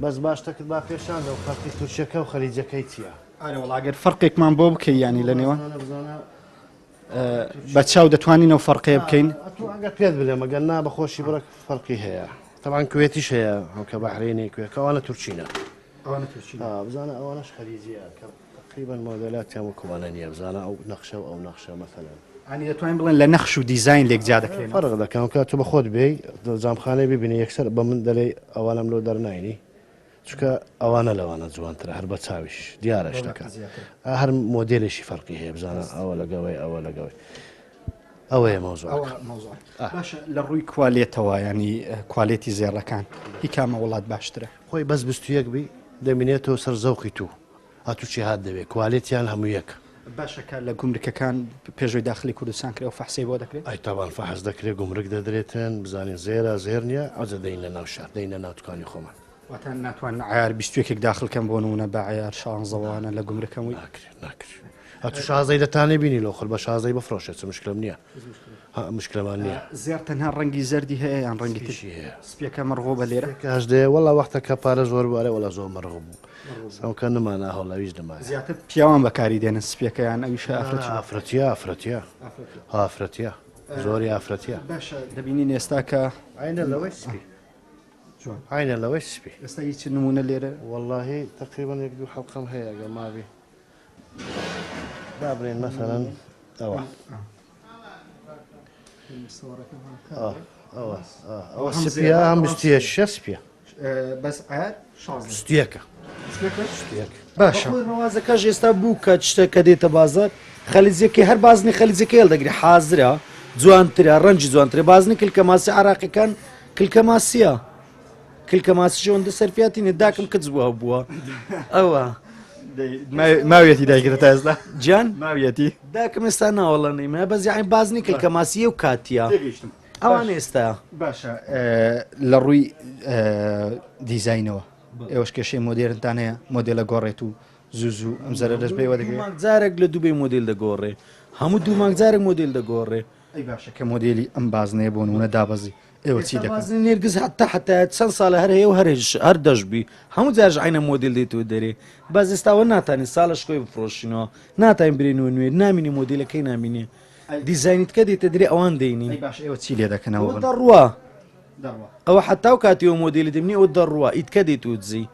بەس باشتەکرد با پێشان لەو خەڵکی تورکیەکە و خەلیجەکەی چییە وڵاگەر فەرقێکمان بۆ بکەی ینی لە نێوە بە چاو دەتوانینەوە فەرقێ بکەین ئەگەر پێت بلێ مەگەر نا بەخۆشی بڕە فەرقی هەیە طبعا كوێتیش هەیە ئەو کە بەحرێنی کوێکەوانە تورکینە ئەوانە تووشی بزانە ئەوانەش خەلیجیە کە تقریبا مۆدەلاتیان وەکوانە نییە بزانە ئەو نەخشە و ئەو نەخشە مەثەلەن ئەنی دەتوانین بڵێن لە نەخش و دیزاین لێک جا دەکرێن فەرق دەکەم کە تو بە خۆت بێی جامخانەی ببینی یەکسەر بە من دەڵێ ئەوانم لۆ دەرناینی چکە ئەوانە لەوانە جوانترە هەر بە چاویش دیارەش دەکات هەر مۆدلێکی فەرقی هەیە بزانە ئەوە لەگەوەی ئەوە لەگەوەی ئەوەیە مۆزوع باشە لە ڕووی کوالێتەوە ینی کوالێتی زێڕەکان هی کامە وڵات باشترە خۆی بەس 21 بی دەمینێتەوە سەر زەوقی تو ئەتوچی هات دەوێت کوالێتیان هەموو یەک باشەکە لە گومرکەکان پێشۆی داخلی کوردستان کرێ و فەحسی بۆ دەکرێت ئەی تاوان فەحز دەکرێت گومرک دەدرێتن بزانین زێرە زێر نییە ئەوجە دەین لە ناو شار دەین لە ناوتوانی خۆمان واتان ناتوان عیار 21 داخلکەم بۆ نمونە بە عیار شانزەوانە لە گومرەکەمووی ناکرێت ئەتو شازەی دەتانێ بینی لۆ خۆل بە شازەی بفرۆشێت چ مشکلم نییە مشکلمان نییە زێر تەنها ڕەنگی زەردی هەیە یان ڕەنگی تشی هەیە سپیەکە مەرغۆ بە لێرە کاش دێ وەڵا وەختە کە پارە زۆر بوارێ وەڵا زۆر مەرغ بوو سەوکە نمانە هەوڵەویش نمایە زیاتر پیاوان بەکاری دێنن سپیەکەیان ئەویش ئافرەتە زۆری ئافرەتە باشە دەبینین ئێستا کە عینە لەوەی سپی عینە لەوەی سپی ئێستا هیچ نمونە لێرە واللهی تقریبا یەک دوو حەڵقەم هەیە ئەگەر مابی دابرێن مەسەڵەن ئەوە ئەوە سپیە هەم بستیە شە سپیە بەس عیار ستیەکە باشە ڕوازەکەش ئێستا بوو کە شتێکە دێتە بازار خەلیزیەکەی هەر بازنی خەلیزەکە هێڵدەگری حازرە جوانترە ڕەنجی جوانترە بازنی کلکە ماسی عراقیەکان کلکە ماسیە کلکە ماسی ئەوەندە سەرفیاتی نێداکەم کەچ بووە ئەوە ماویەتی دایگرێتە ئێستا جان ماویەتی داکەم ئێستا ناوەڵەنەی بەزیعین بازنی کلکە ماسیە و کاتیە ئەوان ئێستا باشە لە ڕووی دیزاینەوە ئێوەش کێشەی مۆدێرنتان هەیە مۆدلە گۆڕێت و زوو ئەم زەرە دەست پێوە دەگرێت ماگزارێک لە دووبەی مۆدل دەگۆڕێ هەموو دوو ماگزارێک مۆدل دەگۆڕێ ئەی باشە کە مۆدلی ئەم بازنەیە بۆ نمونە دابەزی ئێوە چی دەکەن نێرگز حتا چەند ساڵە هەر هەیە و هەر دەشبی هەموو جارژ عینە مۆدل دێتەوە دەرێ باز ئێستاوە ناتانی ساڵە شکۆی بفرۆشینەوە ناتین برێنەوە نوێ نامینی مۆدلەکەی نامینێ دیزاینیت کە دێتە درێ ئەوان دەینی باش ئێوە چی لێ دەکەنەوە دەڕوە ئەوە حتا و کاتیەوە مۆدلی دەبنی ئەوە دەڕوە ئیتکە دێت و دزی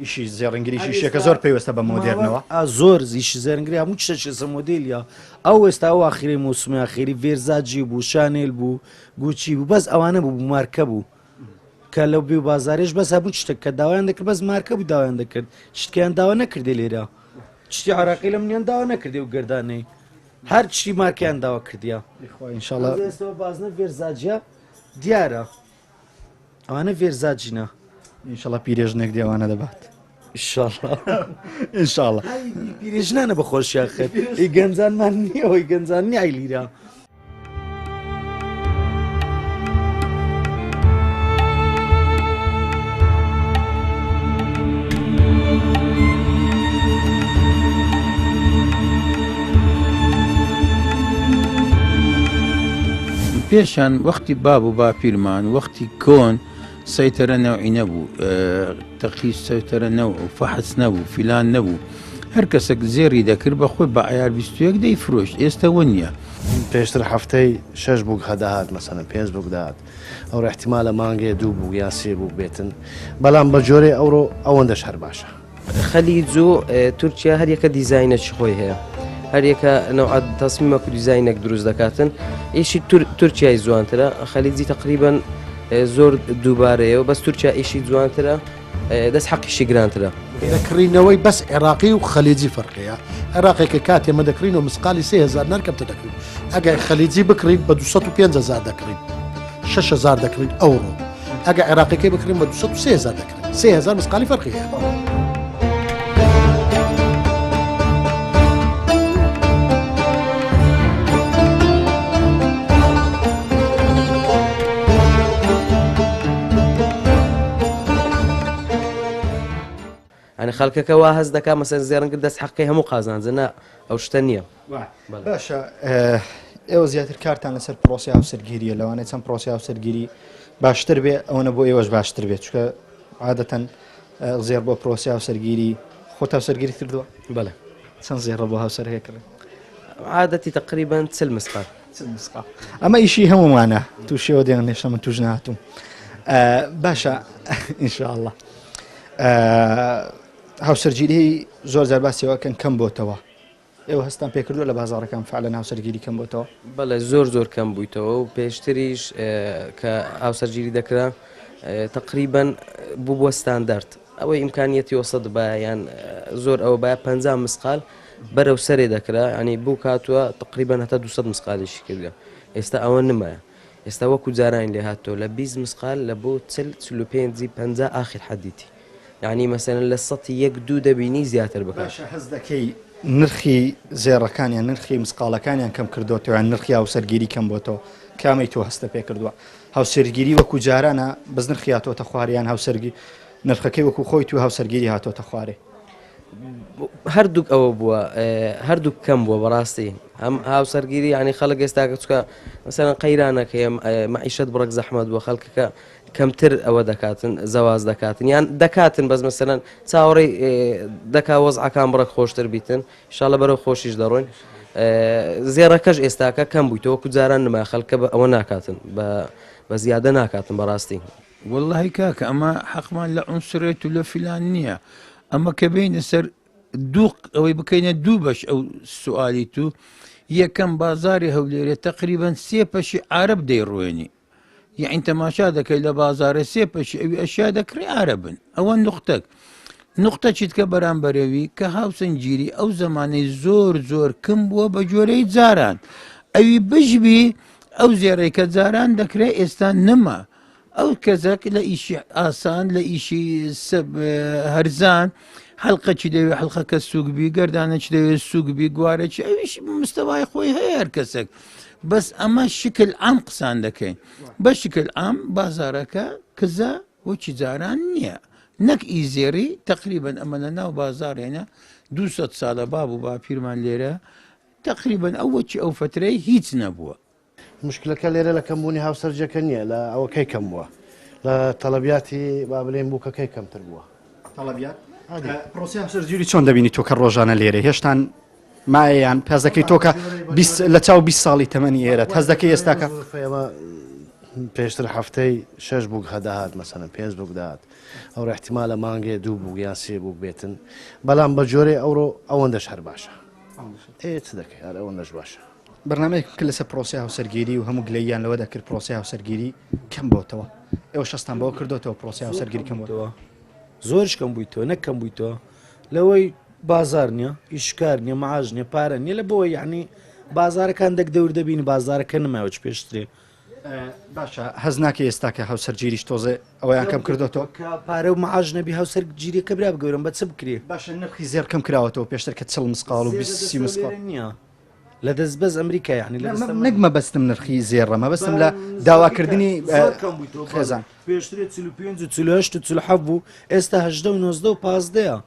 ئیشی زێڕنگریشی شێکە زۆر پێوەستە بە مۆدرنەوە زۆر زیشی زەرنگری هەموو شتە مۆدلیا ئەو ئێستا ئەو ئاخری موسمی ئاخری ڤێرزاجی بوو شانێل بوو گوچی بوو بەس ئەوانە بوو مارکە بوو کە لەو بێ بازارێش بەس هەبوو شتێک کە داوایان دەکرد بەس مارکە بوو داوایان دەکرد شتیان داوا نەکردێ لێرە شتی عراقی لە منیان داوا نەکردێ و گردانەی هەر چی مارکیان داوا کردیا ئینشاڵڵا ئێستەوە بازنە ڤێرزاجە دیارە ئەوانە ڤێرزاجینە ئینشاڵڵا پیرێژنێک دیوانە دەبات ئینشاڵڵا پیرێژنانە بە خۆشیاخر ئی گەنجانمان نییە ئەوی گەنجان نیای لیرە پێشان وەختی باب و باپیرمان وەختی کۆن سەیتەرە نەوعی نەبوو تەقی سەیتەرە نەوع و فەحس نەبوو فیلان نەبوو هەر کەسێک زێری دەکرد بەخۆی بە عیار 21 دەی فرۆشت ئێستاوە نییە پێشتر هەفتەی 6 بوو هەداهات مەسەن 5 بوو داهات ئەو احتیمالە مانگێ 2 بوو یان 3 بوو بێتن بەڵام بە جۆرێ ئەوڕۆ ئەوەندەش هەر باشە خەلیج و تورکیا هەر یەکە دیزاینەکی خۆی هەیە هەر یەکە نەوعات تەسمیمەک و دیزاینێک دروست دەکاتن ئیشی تورکیای جوانترە خەلیجی تقریبا زۆر دووبارەیە و بەس تورکیا ئیشی جوانترە دەست حەقیشی گرانترە دەکڕینەوەی بەس عێراقی و خەلیجی فەرقەیە عێراقێکە کاتێ مە دەکرین و مسقالی 3000 نەرکەمتە دەکرین ئەگەر خەلیجی بکرین بە 250,000 دەکرین 6,000 دەکرین ئەوڕۆ ئەگە عێراقەکەی بکرین بە 230,000 دەکرین 3000 مسقالی فەرقیە ئەنی خەڵکەکەەوە هەز دەکا مەسەر زێڕنگرد دەست حەقی هەموو قازانجنە ئەو شتە نییە باشە ئێوە زیاتر کارتان لەسەر پرۆسی هاوسەرگیریە لەوانێت چەند پرۆسی هاوسەرگیری باشتر بێ ئەوەنە بۆ ئێوەش باشتر بێت چکە عادەتەن زێر بۆ پرۆسی هاوسەرگیری خۆت هاوسەرگیری کردووە بەڵێ چەند زێڕە بۆ هاوسەر هەیە کردن عادەتی تقریبا 40 مسقال ئەمە ئیشی هەمومانە تووشەوە دێنێشە من توش نهاتوم باشە ئینشاءالله هاوسەرگیری زۆر جار باسیەوەکەن کەم بۆتەوە ئێوە هەستان پێکردو لە بازاڕەکان فعلەن هاوسەرگیری کەم بۆتەوە بەڵێ زۆر کەم بوویتەوە و پێشتریش کە هاوسەرگیری دەکرا تقریبا بوو بۆ ستاندارد ئەوەی ئیمکانیەتی وەسەد بایان زۆر ئەوە باە 50 مسقال بەرەو سەرێ دەکرا ینی بوو کاتووە تقریبا هەتا 200 مسقالیشی کردە ئێستا ئەوە نمایە ئێستا وەکو جاران لێ هاتۆ لە 20 مسقال لە بۆ 45 50 آخر حەدیتی یعنی مەسەن لە 100 دەبینی زیاتر بکە هەز دەکەی نرخی زێڕەکانیان نرخی مسقالەکانیان کەم کردوتەوە نرخی هاوسەرگیری کەم بۆتەوە کامی تۆ هەستە پێ کردووە هاوسەرگیری وەکو جارانە بەس نرخی هاتۆتە خواریان هاوسەرگی نرخەکەی وەکو خۆی تو هاوسەرگیری هاتۆتە خوارێ هەردووک ئەوە بووە هەردووک کەم بووە بەڕاستی هەم هاوسەرگیری ینی خەڵک ئێستاکە چکە مەسەرەن قەیرانەکە مەعیشەت بڕک زەحمەت بووە خەڵکەکە کەمتر ئەوە دەکاتن زەواز دەکاتن یان دەکاتن بەس مەسەرەن چاوەڕێی دەکا وەزعەکان بڕک خۆشتر بیتن ئینشاڵڵە بەرەو خۆشیش دەڕۆین زێڕەکەش ئێستاکە کەم بوویتەوە وەکو جاران نما خەڵکە بە ئەوە ناکاتن بە زیادە ناکاتن بەڕاستی والله کاکە ئەمە حەقمان لە عنسرێت و لە فیلان نییە ئەمە کە بینە سەر دوو ئەوەی بکەینە دوو بەش ئەو سوالی تو یەکەم بازاری هەولێرە تقریبان سێ پەشی عارب دەیڕوێنی یعنی تەماشا دەکەی لە بازارە سێ پەشی ئەوی ئەشیا دەکڕی عاربن ئەوە نقطەک نقطە چیتکە بەرامبەرەوی کە هاوسەنگیری ئەو زمانەی زۆر کەم بووە بە جۆرەی جاران ئەوی بژبی ئەو زێڕەی کە جاران دەکرێت ئێستا نەما ئەو کەزەک لە ئیشی ئاسان لە ئیشی هەرزان حلقە چی دەوێت حلقەکە سووکبی گەردانە چ دەوێت سووکبی گوارەی ئەویش مستەوای خۆی هەیە هەر کەسێک بەس ئەمە شکل عام قسان دەکەین بە شکل عام بازارەکە کزە وەکی جاران نییە نەک ئیزێری تقریبن ئەمە لە ناو بازارێنە 200 ساڵە باب و باپیرمان لێرە تقریبن ئەوەکی ئەو فترەی هیچ نەبووە مشکلەکە لێرە لە کەمبوونی هاوسەرجەکە نییە لە ئەوەکەی کەم بووە لە تەڵەبیاتی با بڵێن بووکەکەی کەمتر بووە تەڵەبیات پرۆسی هاوسەرگیری چۆن دەبینی تۆ کە ڕۆژانە لێرە هێشتان مایان پێز دەکەی تۆکە لە چاو 20 ساڵی تەمەنی ئێرە هەز دەکەی ئێستاکە پێشتر هەفتەی 6 بووک هەداهات مەسەن 5 بووک داهات ئەو احتیمالە مانگێ 2 بووک یان 3 بووک بێتن بەڵام بە جۆرەی ئەوڕۆ ئەوەندەش هەر باشە چ دەکەی هەر ئەوەندەش باشە بەرنامەیەک کە لەسەر پرۆسی هاوسەرگیری و هەموو گلەییان لەوە دەکرد پرۆسی هاوسەرگیری کەم بۆتەوە ئێوە شەستان بەوە کردوتەوە پرۆسی هاوسەرگیری کەم بۆتەوە زۆرش کەم بوویتەوە نەکەم بوویتەوە لەوەی بازار نییە ئیشکار نییە مەعاژ نییە پارە نییە لە بۆەوە یعنی بازارەکان دەک دەور دەبینی بازارەکە نمایوەچ پێشترێ باشە هەز ناکە ئێستا کە هاوسەرگیریش تۆزێ ئەوەیان کەم کردوتەوە پارە و مەعاژ نەبی هاوسەرگیریەکە برا بگەورم بە چ بکرێ باشە نرخی زێر کەم کراوەتەوە پێشتر کە 40 مسقال و 20 مسقال نییە لە دەست بەز ئەمریکا یعنی نەکمە بەستم نرخی زێڕەمە بەستم لە داواکردنی خێزان پێشترێ 45 48 47 بوو ئێستا 18 و 19 و 15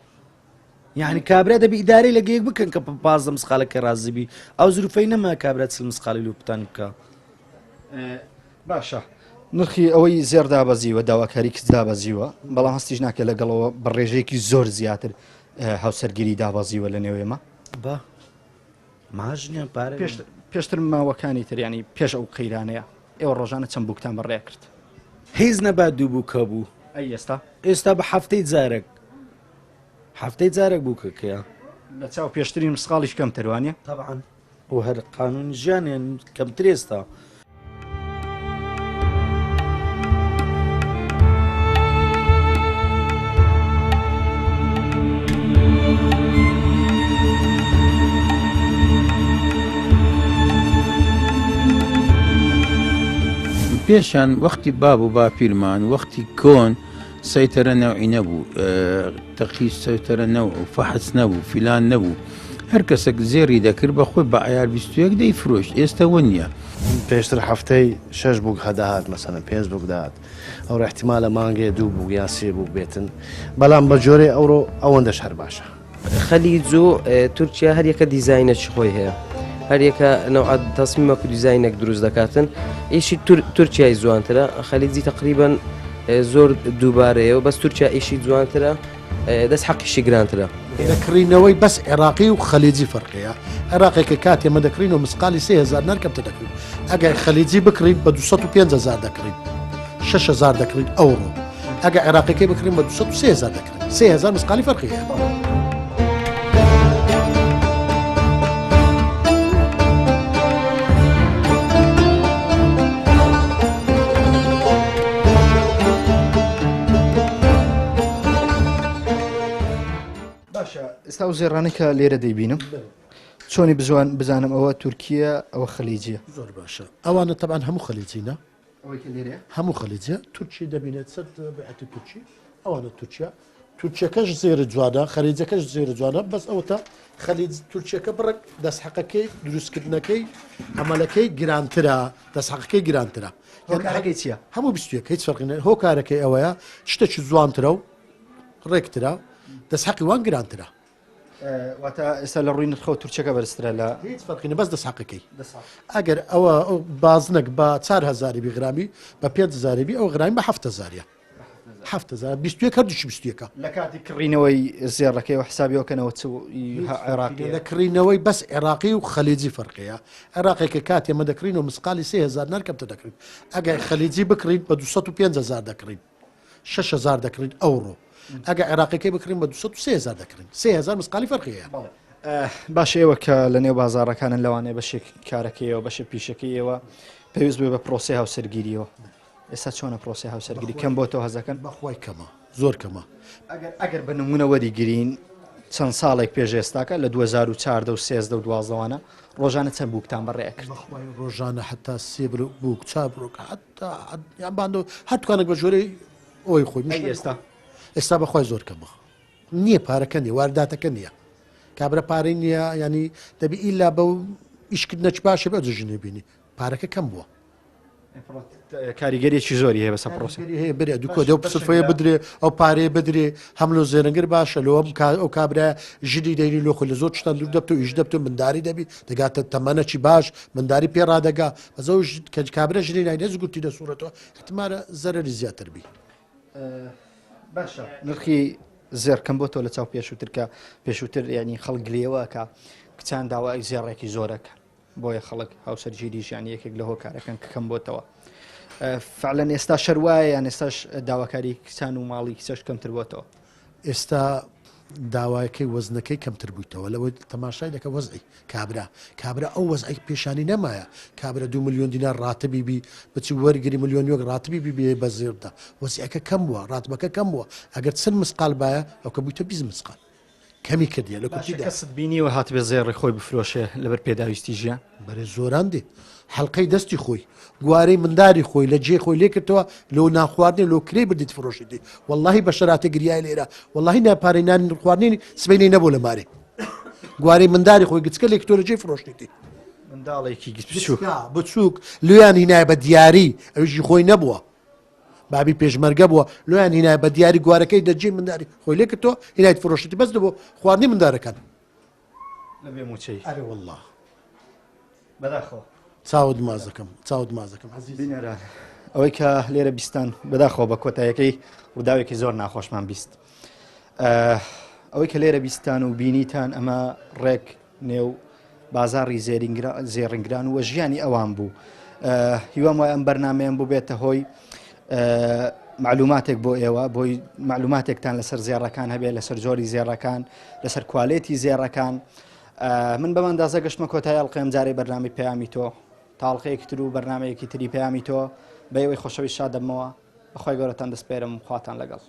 یعنی کابرا دەبی ئیدارەی لە گەیەک بکەن کە 15 مسقالەکە ڕازبی ئەو زروفەی نەما کابرا 40 مسقالی لوپتان بکە باشە نرخی ئەوەی زێر دابەزیوە داواکاری کچ دابەزیوە بەڵام هەستیش ناکە لەگەڵەوە بە ڕێژەیەکی زۆر زیاتر هاوسەرگیری دابەزیوە لە نێوێمە بە ماژنیان پارە پێشتر ماوەکانی تریانی پێش ئەو قەیرانەیە ئێوە ڕۆژانە چەند بووکتان بەڕێ کرد هیچ نەبات دوو بووکە بوو ئەی ئێستا بە هەفتەی جارێک بووکەکەیە لە چاو پێشترین مسقالیش کەم تەروانە طبعا و هەر قانونی ژیانیان کەمتر ئێستا پێشان وەختی باب و باپیرمان وەختی کۆن سەیتەرە نەوعی نەبوو تەقی سەیتەرە نەوع و فەحس نەبوو فیلان نەبوو هەر کەسێک زێری دەکرد بەخۆی بە ئایار 21 دەیفرۆشت ئێستا وە نییە پێشتر هەفتەی 6 بووک هەداهات مەسەن 5 بووک داهات ئەو احتیمالە مانگێ 2 بووک یان 3 بووک بێتن بەڵام بە جۆرەی ئەوڕۆ ئەوەندەش هەر باشە خەلیج و تورکیا هەر یەکە دیزاینەکی خۆی هەیە هەر یەکە نەوعات تەسمیمەک و دیزاینێک دروست دەکاتن ئیشی تورکیای جوانترە خەلیجی تقریبا زۆر دووبارەیە و بەس تورکیا ئیشی جوانترە دەست حەقیشی گرانترە دەکڕینەوەی بەس عێراقی و خەلیجی فەرقەیە عێراقێکە کاتێمە دەکڕین و مسقالی 3000 نەرکەمتە دەکرین ئەگەر خەلیجی بکڕین بە 250,000 دەکڕین 6,000 دەکڕین ئەوڕۆ ئەگە عێراقیەکەی بکڕین بە 230,000 دەکڕین 3,000 مسقالی فەرقی هەیە. ئێستا و زێڕانەی کە لێرە دەیبینم چۆنی بزانم ئەوە تورکیە ئەوە خەلیجیە زۆر باشە ئەوانە تەبان هەموو خەلیجینە ئەوەی کە لێرە هەموو خەلیجە تورکی دەبینێت سەر بەعەتی تورکی ئەوانە تورکیا تورکیەکەش زێرە جوانە خەلیجەکەش زێرە جوانە بەس ئەوە تا خەلیج تورکیەکە بڕک دەستحەقەکەی دروستکردنەکەی ئەمەلەکەی گرانترە دەستحەقەکەی گرانترە هۆکارەکەی چییە؟ هەموو بیستویەک هیچ فەرقینە هۆکارەکەی ئەوەیە شتێکی جوانترە و ڕێکترە دەستحەقی وان گرانترە واتە ئێستا لە ڕووی نرخەوە تورکیەکە بەرزترە لە هیچ فەرقینە بەس دەستحەقەکەی ئەگەر ئەوە بازنەک بە 4,000 غرامی بە 5,000 ئەو غرامی بە 7,000 7,000 بیستویەک هەردووشی بیستویەکە لە کاتی کڕینەوەی زێڕەکەی و حسابیەوەکەنەوە عێراقی لەکڕینەوەی بەس عێراقی و خەلیجی فەرقەیە عێراقێکە کات ئێمە دەکرین و مسقالی 3,000 نەرکەمتە دەکرین ئەگەر خەلیجی بکڕین بە 250,000 دەکرین 6,000 دەکرین ئەوڕۆ ئەگە عێراقیەکەی بکرین بە 230,000 دەکرین 3,000 مسقالی فەرقەیە. باش ئێوە کە لە نێو بازاڕەکانن لەوانەیە بەشێک کارەکەیەوە بەشە پیشەکەی ئێوە پێویست بێ بە پرۆسی هاوسەرگیریەوە ئێستا چۆنە پرۆسی هاوسەرگیری کەم بۆ تۆ هەزەکەن بەخوای کەمە زۆر کەمە ئەگەر بە نمونە وەریگرین چەند ساڵێک پێش ئێستاکە لە 2014 و 13 و 12وانە ڕۆژانە چەند بووکتان بەڕێ کرد ڕۆژانە حتا سێ بووک چا بڕۆک یان باندۆ هەرتوانێک بە ژۆرەی ئەوی خۆی ئێستا بەخوای زۆر کەمە نییە پارەکە نیە وارداتەکە نییە کابرا پارەی نییە ینی دەبی ئیلا بە ئیشکردنەچ باشە بە جژنێ بینی پارەکە کەم بووە کاریگەریەکی زۆری هەیە بەسە پرۆسی هەیە برێ دوکۆ دە پسفۆیە بدرێ ئەو پارەیە بدرێ هەملۆ زێرەنگر باشە لەوە ئەو کابرا ژدی دەینی لۆخۆ لە زۆر شتان دوور دەبتە و ئیش دەبتە منداری دەبی دەگاتە تەمەنەکی باش منداری پێڕادەگا بەزە کە کابرا ژنی ناینێز گوتی دەسوورەتەوە احتمالە زەرەری زیاتر بی باشە نرخی زێرکەم بۆ تۆ لە چاو پێشووتر کە پێشووتر ینی خەڵگلێەوە کە کچان داوای زێڕێکی زۆرەکە بۆیە خەڵک هاوسەرگیریشیان یەکێک لە هۆکارەکەن کە کەم بۆتەوە فعلەن ئێستا شەروایە یان ئێستاش داواکاری کچان و ماڵی کچەش کەمتر بۆتەوە ئێستا داوایەکەی وەزنەکەی کەمتر بوویتەوە لەوەی تەماشای دەکە وەزعی کابرا ئەو وەزعی پێشانی نەمایە کابرا 2 ملیۆن دینار ڕاتبی بی بچی وەرگری ملیۆن یۆک ڕاتبی بێ بە زێردا وەزیەکە کەم بووە ڕاتبەکە کەم بووە ئەگەر چەند مسقال باە ئەو کە بوویتە 20 مسقال کەمی کردیە لە کوتیدا کەست بینیوە هات بێ زێڕی خۆی بفرۆشێ لەبەر پێداویستی ژیان بەرێ زۆران دێ حەڵقەی دەستی خۆی گوارەی منداری خۆی لە جێ خۆی لێ کردەوە لەو ناخواردنێ لۆ کرێ بردیت فرۆشیدی واللهی بە شەراتە گریای لێرە واللهی ناپارەی نانی خواردنی سبەینەی نەبوو لە مارێ گوارەی منداری خۆی گچکە لێک تۆ لە جێ فرۆشتیتی منداڵێکی بچووک لێیان هینای بە دیاری ئەویشی خۆی نەبووە بابی پێشمەرگە بووە لۆیان هینای بە دیاری گوارەکەی دەجێ منداری خۆی لێ کردەوە هینایت فرۆشتی بەس دەبوو خواردنی مندارەکان لەبێ موچەی ئەرێ والله بەداخەوە چاوت مازەکەم بینەران ئەوەی کە لێرە بیستان بەداخەوە بە کۆتایەکەی ڕووداوێکی زۆر ناخۆشمان بیست ئەوەی کە لێرە بیستان و بینیتان ئەمە ڕێک نێو بازاڕی زێڕنگران و ژیانی ئەوان بوو هیوام وای ئەم بەرنمەیان بوو بێتە هۆی معلوماتێک بۆ ئێوە بۆی معلوماتێکتان لەسەر زێڕەکان هەبێت لەسەر جۆری زێڕەکان لەسەر کوالێتی زێڕەکان من بەمەندازە گەشتمە کۆتای ئەڵقەیەم جارێ بەرنامی پەیامی تۆ تاڵقەیەکی تر و بەرنمەیەکی تری پەیامی تۆ بە ئێوەی خۆشەوی شادەمەوە بەخوای گەورەتان دەسپێرم خواتان لەگەڵ